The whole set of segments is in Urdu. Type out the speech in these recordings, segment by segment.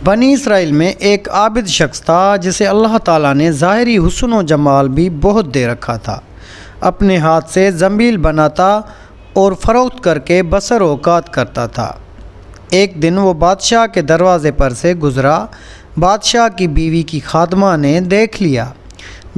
بنی اسرائیل میں ایک عابد شخص تھا جسے اللہ تعالیٰ نے ظاہری حسن و جمال بھی بہت دے رکھا تھا۔ اپنے ہاتھ سے زنبیل بناتا اور فروخت کر کے بسر اوقات کرتا تھا۔ ایک دن وہ بادشاہ کے دروازے پر سے گزرا۔ بادشاہ کی بیوی کی خادمہ نے دیکھ لیا،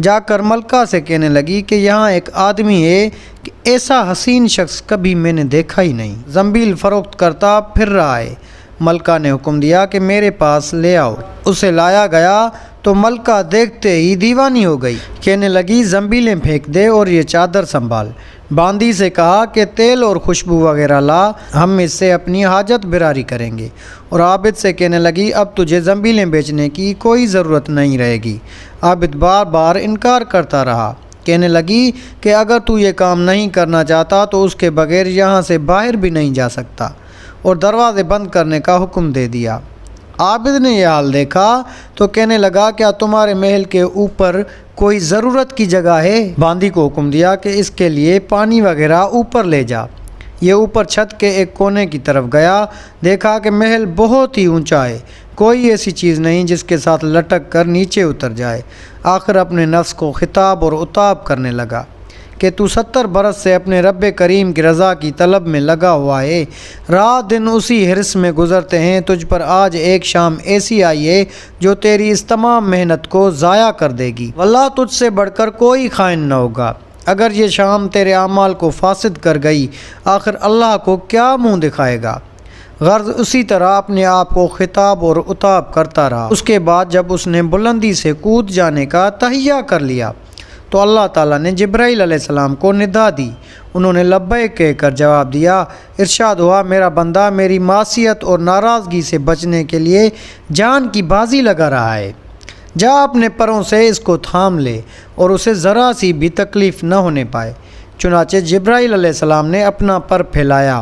جا کر ملکہ سے کہنے لگی کہ یہاں ایک آدمی ہے کہ ایسا حسین شخص کبھی میں نے دیکھا ہی نہیں، زنبیل فروخت کرتا پھر رہا ہے۔ ملکہ نے حکم دیا کہ میرے پاس لے آؤ۔ اسے لایا گیا تو ملکہ دیکھتے ہی دیوانی ہو گئی، کہنے لگی زنبیلیں پھینک دے اور یہ چادر سنبھال۔ باندی سے کہا کہ تیل اور خوشبو وغیرہ لا، ہم اس سے اپنی حاجت براری کریں گے۔ اور عابد سے کہنے لگی اب تجھے زنبیلیں بیچنے کی کوئی ضرورت نہیں رہے گی۔ عابد بار بار انکار کرتا رہا، کہنے لگی کہ اگر تو یہ کام نہیں کرنا چاہتا تو اس کے بغیر یہاں سے باہر بھی نہیں جا سکتا، اور دروازے بند کرنے کا حکم دے دیا۔ عابد نے یہ حال دیکھا تو کہنے لگا کیا تمہارے محل کے اوپر کوئی ضرورت کی جگہ ہے؟ باندی کو حکم دیا کہ اس کے لیے پانی وغیرہ اوپر لے جا۔ یہ اوپر چھت کے ایک کونے کی طرف گیا، دیکھا کہ محل بہت ہی اونچا ہے، کوئی ایسی چیز نہیں جس کے ساتھ لٹک کر نیچے اتر جائے۔ آخر اپنے نفس کو خطاب اور عتاب کرنے لگا کہ تو 70 برس سے اپنے رب کریم کی رضا کی طلب میں لگا ہوا ہے، رات دن اسی حرص میں گزرتے ہیں، تجھ پر آج ایک شام ایسی آئی ہے جو تیری اس تمام محنت کو ضائع کر دے گی۔ واللہ تجھ سے بڑھ کر کوئی خائن نہ ہوگا۔ اگر یہ شام تیرے اعمال کو فاسد کر گئی، آخر اللہ کو کیا منہ دکھائے گا؟ غرض اسی طرح اپنے آپ کو خطاب اور عتاب کرتا رہا۔ اس کے بعد جب اس نے بلندی سے کود جانے کا تہیہ کر لیا تو اللہ تعالیٰ نے جبرائیل علیہ السلام کو ندا دی۔ انہوں نے لبیک کہہ کر جواب دیا۔ ارشاد ہوا میرا بندہ میری معصیت اور ناراضگی سے بچنے کے لیے جان کی بازی لگا رہا ہے، جا اپنے پروں سے اس کو تھام لے اور اسے ذرا سی بھی تکلیف نہ ہونے پائے۔ چنانچہ جبرائیل علیہ السلام نے اپنا پر پھیلایا،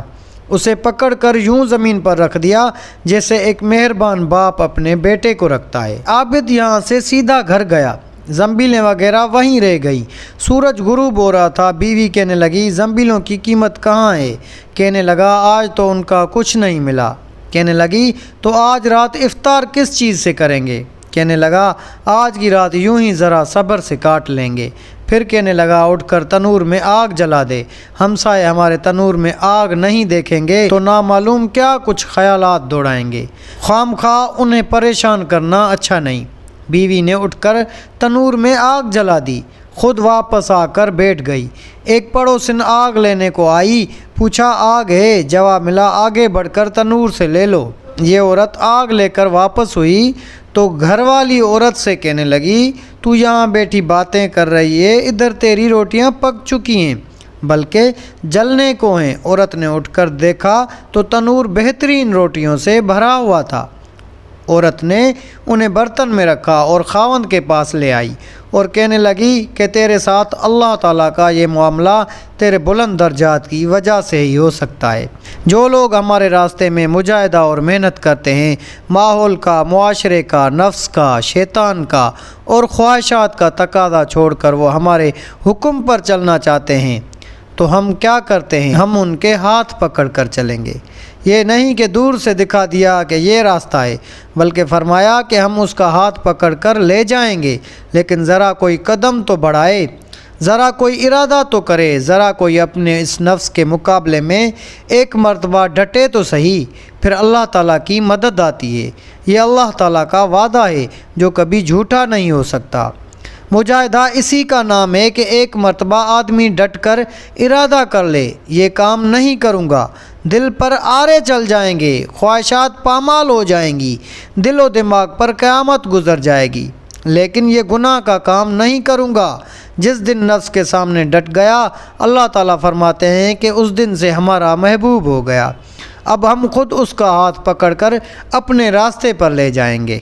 اسے پکڑ کر یوں زمین پر رکھ دیا جیسے ایک مہربان باپ اپنے بیٹے کو رکھتا ہے۔ عابد یہاں سے سیدھا گھر گیا، زنبیلیں وغیرہ وہیں رہ گئی۔ سورج غروب ہو رہا تھا، بیوی کہنے لگی زنبیلوں کی قیمت کہاں ہے؟ کہنے لگا آج تو ان کا کچھ نہیں ملا۔ کہنے لگی تو آج رات افطار کس چیز سے کریں گے؟ کہنے لگا آج کی رات یوں ہی ذرا صبر سے کاٹ لیں گے۔ پھر کہنے لگا اٹھ کر تنور میں آگ جلا دے، ہمسائے ہمارے تنور میں آگ نہیں دیکھیں گے تو نامعلوم کیا کچھ خیالات دوڑائیں گے، خام خواہ انہیں پریشان کرنا اچھا نہیں۔ بیوی نے اٹھ کر تنور میں آگ جلا دی، خود واپس آ کر بیٹھ گئی۔ ایک پڑوسن آگ لینے کو آئی، پوچھا آگ ہے؟ جواب ملا آگے بڑھ کر تنور سے لے لو۔ یہ عورت آگ لے کر واپس ہوئی تو گھر والی عورت سے کہنے لگی تو یہاں بیٹھی باتیں کر رہی ہے، ادھر تیری روٹیاں پک چکی ہیں بلکہ جلنے کو ہیں۔ عورت نے اٹھ کر دیکھا تو تنور بہترین روٹیوں سے بھرا ہوا تھا۔ عورت نے انہیں برتن میں رکھا اور خاوند کے پاس لے آئی اور کہنے لگی کہ تیرے ساتھ اللہ تعالیٰ کا یہ معاملہ تیرے بلند درجات کی وجہ سے ہی ہو سکتا ہے۔ جو لوگ ہمارے راستے میں مجاہدہ اور محنت کرتے ہیں، ماحول کا، معاشرے کا، نفس کا، شیطان کا اور خواہشات کا تقاضا چھوڑ کر وہ ہمارے حکم پر چلنا چاہتے ہیں تو ہم کیا کرتے ہیں؟ ہم ان کے ہاتھ پکڑ کر چلیں گے۔ یہ نہیں کہ دور سے دکھا دیا کہ یہ راستہ ہے، بلکہ فرمایا کہ ہم اس کا ہاتھ پکڑ کر لے جائیں گے، لیکن ذرا کوئی قدم تو بڑھائے، ذرا کوئی ارادہ تو کرے، ذرا کوئی اپنے اس نفس کے مقابلے میں ایک مرتبہ ڈٹے تو صحیح، پھر اللہ تعالیٰ کی مدد آتی ہے۔ یہ اللہ تعالیٰ کا وعدہ ہے جو کبھی جھوٹا نہیں ہو سکتا۔ مجاہدہ اسی کا نام ہے کہ ایک مرتبہ آدمی ڈٹ کر ارادہ کر لے یہ کام نہیں کروں گا، دل پر آرے چل جائیں گے، خواہشات پامال ہو جائیں گی، دل و دماغ پر قیامت گزر جائے گی، لیکن یہ گناہ کا کام نہیں کروں گا۔ جس دن نفس کے سامنے ڈٹ گیا، اللہ تعالیٰ فرماتے ہیں کہ اس دن سے ہمارا محبوب ہو گیا، اب ہم خود اس کا ہاتھ پکڑ کر اپنے راستے پر لے جائیں گے۔